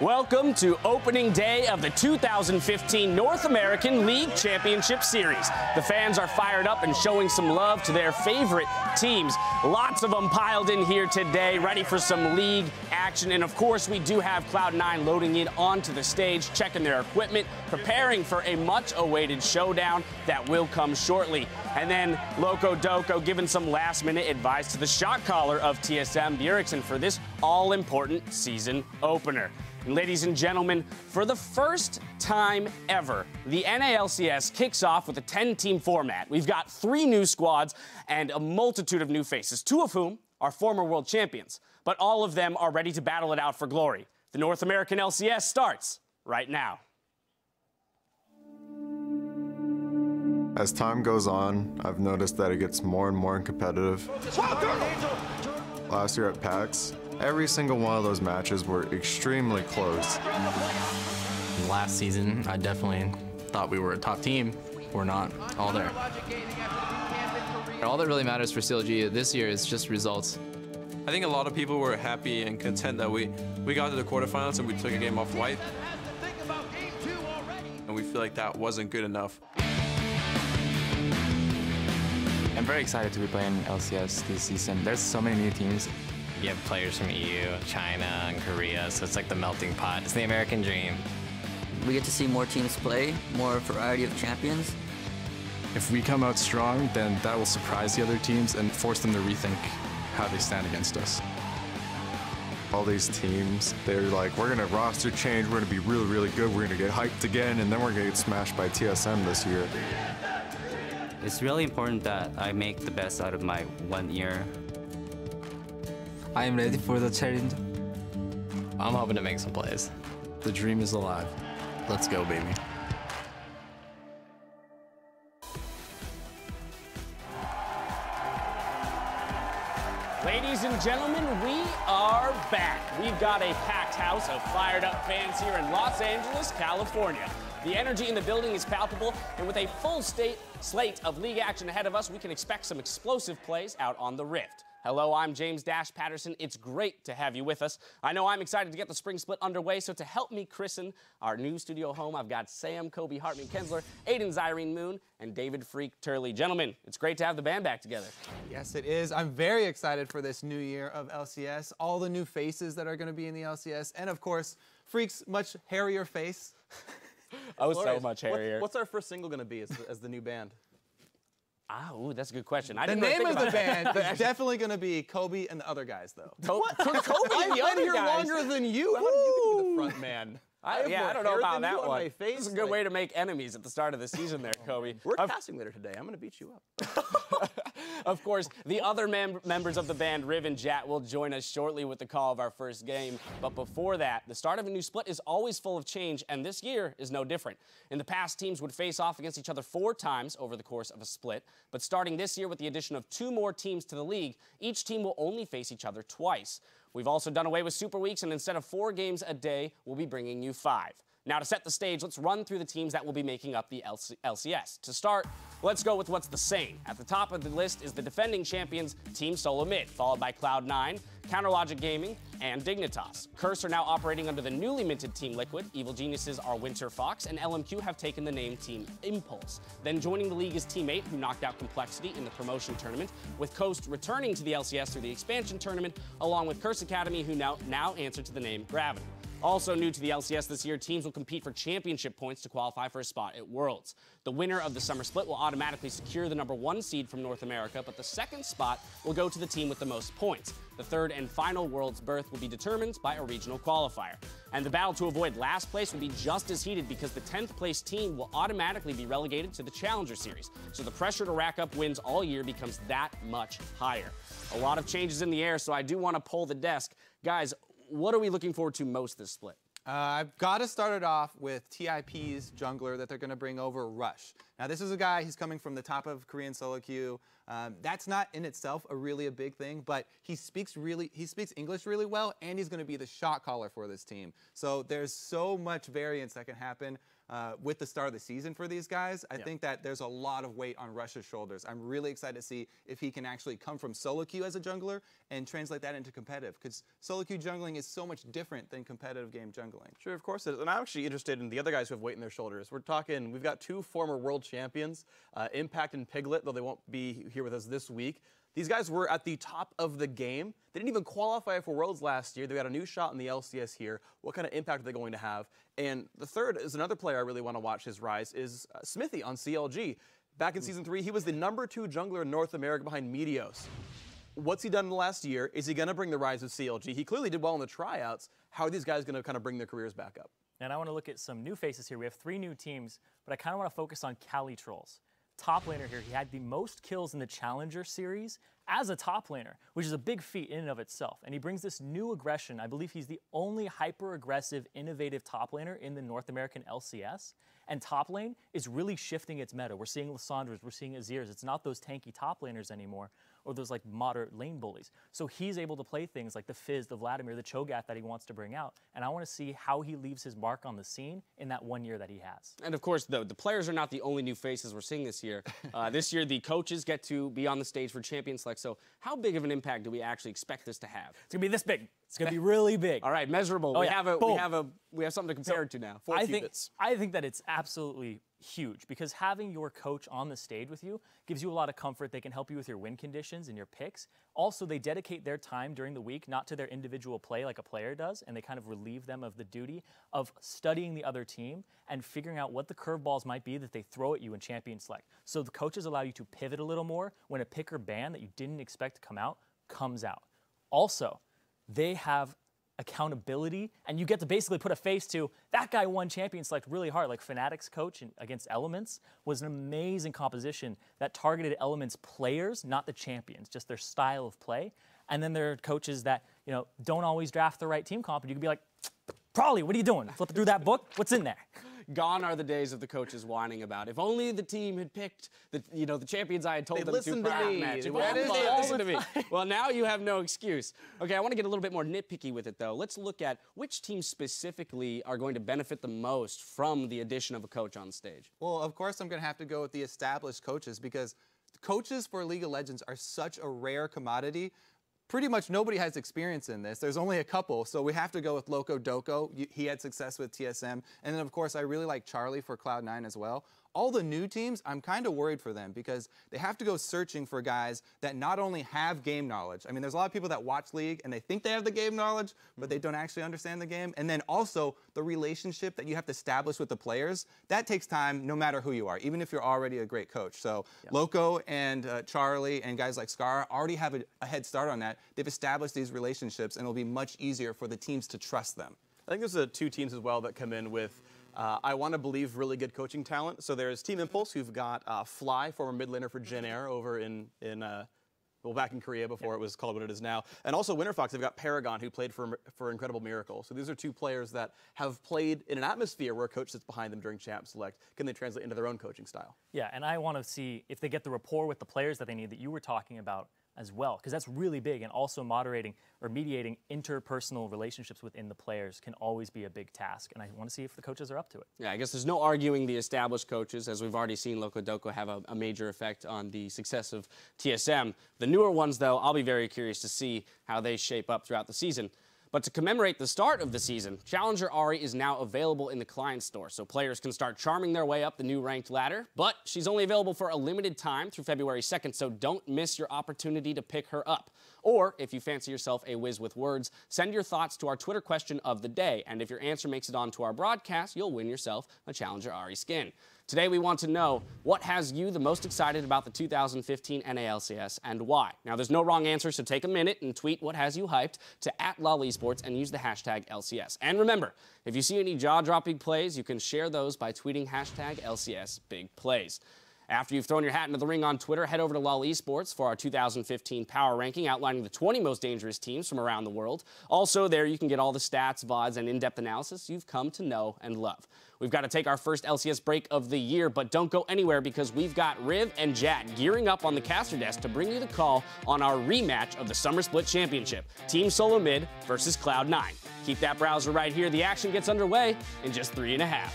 Welcome to opening day of the 2015 North American League Championship Series. The fans are fired up and showing some love to their favorite teams. Lots of them piled in here today, ready for some league action. And of course, we do have Cloud9 loading in onto the stage, checking their equipment, preparing for a much-awaited showdown that will come shortly. And then Loco Doco giving some last-minute advice to the shot caller of TSM Bjergsen for this all-important season opener. And ladies and gentlemen, for the first time ever, the NALCS kicks off with a 10-team format. We've got 3 new squads and a multitude of new faces, 2 of whom are former world champions. But all of them are ready to battle it out for glory. The North American LCS starts right now. As time goes on, I've noticed that it gets more and more competitive. Last year at PAX, every single one of those matches were extremely close. Last season, I definitely thought we were a top team. We're not all there. All that really matters for CLG this year is just results. I think a lot of people were happy and content that we got to the quarterfinals and we took a game off White. And we feel like that wasn't good enough. I'm very excited to be playing LCS this season. There's so many new teams. You have players from EU, China, and Korea, so it's like the melting pot. It's the American dream. We get to see more teams play, more variety of champions. If we come out strong, then that will surprise the other teams and force them to rethink how they stand against us. All these teams, they're like, we're gonna roster change, we're gonna be really, really good, we're gonna get hyped again, and then we're gonna get smashed by TSM this year. It's really important that I make the best out of my 1 year. I am ready for the challenge. I'm hoping to make some plays. The dream is alive. Let's go, baby. Ladies and gentlemen, we are back. We've got a packed house of fired up fans here in Los Angeles, California. The energy in the building is palpable, and with a full slate of league action ahead of us, we can expect some explosive plays out on the Rift. Hello, I'm James Dash Patterson. It's great to have you with us. I know I'm excited to get the spring split underway, so to help me christen our new studio home, I've got Sam, Kobe, Hartman, Kensler, Aiden, Zyrene Moon, and David Freak Turley. Gentlemen, it's great to have the band back together. Yes, it is. I'm very excited for this new year of LCS, all the new faces that are going to be in the LCS, and of course, Freak's much hairier face. Oh, so much hairier. What's our first single going to be as the new band? Ah, ooh, that's a good question. The name of the band is definitely going to be Kobe and the Other Guys, though. Kobe and the Other Guys? I've been here longer than you. How do you get to be the front man? I don't know about that one. My face. This is a good way to make enemies at the start of the season there, Kobe. We're casting later today. I'm going to beat you up. Of course, the other members of the band, Riv and Jat, will join us shortly with the call of our first game. But before that, the start of a new split is always full of change, and this year is no different. In the past, teams would face off against each other 4 times over the course of a split. But starting this year with the addition of 2 more teams to the league, each team will only face each other twice. We've also done away with Super Weeks, and instead of 4 games a day, we'll be bringing you 5. Now, to set the stage, let's run through the teams that will be making up the LCS. To start, let's go with what's the same. At the top of the list is the defending champions, Team Solo Mid, followed by Cloud9, Counterlogic Gaming, and Dignitas. Curse are now operating under the newly minted Team Liquid. Evil Geniuses are Winter Fox, and LMQ have taken the name Team Impulse. Then joining the league is Team 8, who knocked out Complexity in the promotion tournament, with Coast returning to the LCS through the expansion tournament, along with Curse Academy, who now answer to the name Gravity. Also new to the LCS this year, teams will compete for championship points to qualify for a spot at Worlds. The winner of the summer split will automatically secure the #1 seed from North America, but the second spot will go to the team with the most points. The third and final Worlds berth will be determined by a regional qualifier. And the battle to avoid last place will be just as heated because the 10th place team will automatically be relegated to the Challenger Series. So the pressure to rack up wins all year becomes that much higher. A lot of changes in the air, so I do want to pull the desk. Guys, what are we looking forward to most this split? I've got to start it off with TIP's jungler that they're going to bring over, Rush. Now, this is a guy, he's coming from the top of Korean solo queue. That's not in itself really a big thing, but he speaks English really well, and he's going to be the shot caller for this team. So there's so much variance that can happen. with the start of the season for these guys, I think that there's a lot of weight on Rush's shoulders. I'm really excited to see if he can actually come from solo queue as a jungler and translate that into competitive, because solo queue jungling is so much different than competitive game jungling. Sure, of course it is. And I'm actually interested in the other guys who have weight in their shoulders. We've got 2 former world champions, Impact and Piglet, though they won't be here with us this week. These guys were at the top of the game. They didn't even qualify for Worlds last year. They got a new shot in the LCS here. What kind of impact are they going to have? And the third is another player I really want to watch his rise is Smithy on CLG. Back in Season 3, he was the #2 jungler in North America behind Meteos. What's he done in the last year? Is he going to bring the rise of CLG? He clearly did well in the tryouts. How are these guys going to kind of bring their careers back up? And I want to look at some new faces here. We have 3 new teams, but I kind of want to focus on Cali Trolls. Top laner here. He had the most kills in the Challenger series as a top laner, which is a big feat in and of itself. And he brings this new aggression. I believe he's the only hyper-aggressive, innovative top laner in the North American LCS. And top lane is really shifting its meta. We're seeing Lissandras, we're seeing Azirs. It's not those tanky top laners anymore, or those like moderate lane bullies. So he's able to play things like the Fizz, the Vladimir, the Cho'Gath that he wants to bring out. And I want to see how he leaves his mark on the scene in that 1 year that he has. And of course, the players are not the only new faces we're seeing this year. This year, the coaches get to be on the stage for Champion Select. So how big of an impact do we actually expect this to have? It's going to be this big. It's going to be really big. All right, measurable. Oh, we yeah. have something to compare it to now. I think that it's absolutely huge, because having your coach on the stage with you gives you a lot of comfort. They can help you with your win conditions and your picks. Also, they dedicate their time during the week not to their individual play like a player does, and they kind of relieve them of the duty of studying the other team and figuring out what the curveballs might be that they throw at you in Champion Select. So the coaches allow you to pivot a little more when a pick or ban that you didn't expect to come out comes out. Also, they have accountability, and you get to basically put a face to that guy won Champion Select really hard. Like Fnatic's coach against Elements was an amazing composition that targeted Elements players, not the champions, just their style of play. And then there are coaches that, you know, don't always draft the right team comp, and you can be like, Prawley, what are you doing? Flipping through that book? What's in there? Gone are the days of the coaches whining about, if only the team had picked the champions I had told them to prior to match. If only they listened to me. Well, now you have no excuse. Okay, I want to get a little bit more nitpicky with it, though. Let's look at which teams specifically are going to benefit the most from the addition of a coach on stage. Well, of course, I'm going to have to go with the established coaches, because coaches for League of Legends are such a rare commodity. Pretty much nobody has experience in this. There's only a couple, so we have to go with Loco Doco. He had success with TSM. And then, of course, I really like Charlie for Cloud9 as well. All the new teams, I'm kind of worried for them, because they have to go searching for guys that not only have game knowledge. I mean, there's a lot of people that watch League and they think they have the game knowledge, but they don't actually understand the game. And then also the relationship that you have to establish with the players, that takes time no matter who you are, even if you're already a great coach. So Loco and Charlie and guys like Scar already have a head start on that. They've established these relationships, and it'll be much easier for the teams to trust them. I think there's 2 teams as well that come in with I want to believe really good coaching talent. So there's Team Impulse, who've got Fly, former mid laner for Jin Air over back in Korea before it was called what it is now. And also Winterfox, they've got Paragon, who played for Incredible Miracle. So these are 2 players that have played in an atmosphere where a coach sits behind them during Champ Select. Can they translate into their own coaching style? Yeah, and I want to see if they get the rapport with the players that they need that you were talking about as well, because that's really big. And also moderating or mediating interpersonal relationships within the players can always be a big task. And I want to see if the coaches are up to it. Yeah, I guess there's no arguing the established coaches, as we've already seen Loco Doco have a major effect on the success of TSM. The newer ones, though, I'll be very curious to see how they shape up throughout the season. But to commemorate the start of the season, Challenger Ahri is now available in the client store, so players can start charming their way up the new ranked ladder. But she's only available for a limited time through February 2nd, so don't miss your opportunity to pick her up. Or, if you fancy yourself a whiz with words, send your thoughts to our Twitter question of the day, and if your answer makes it onto our broadcast, you'll win yourself a Challenger Ahri skin. Today we want to know what has you the most excited about the 2015 NALCS and why. Now there's no wrong answer, so take a minute and tweet what has you hyped to @LolEsports and use the hashtag LCS. And remember, if you see any jaw-dropping plays, you can share those by tweeting hashtag LCS Big Plays. After you've thrown your hat into the ring on Twitter, head over to LOL Esports for our 2015 power ranking outlining the 20 most dangerous teams from around the world. Also, there you can get all the stats, VODs, and in-depth analysis you've come to know and love. We've got to take our first LCS break of the year, but don't go anywhere because we've got Riv and Jat gearing up on the caster desk to bring you the call on our rematch of the Summer Split Championship, Team Solo Mid versus Cloud9. Keep that browser right here. The action gets underway in just 3.5.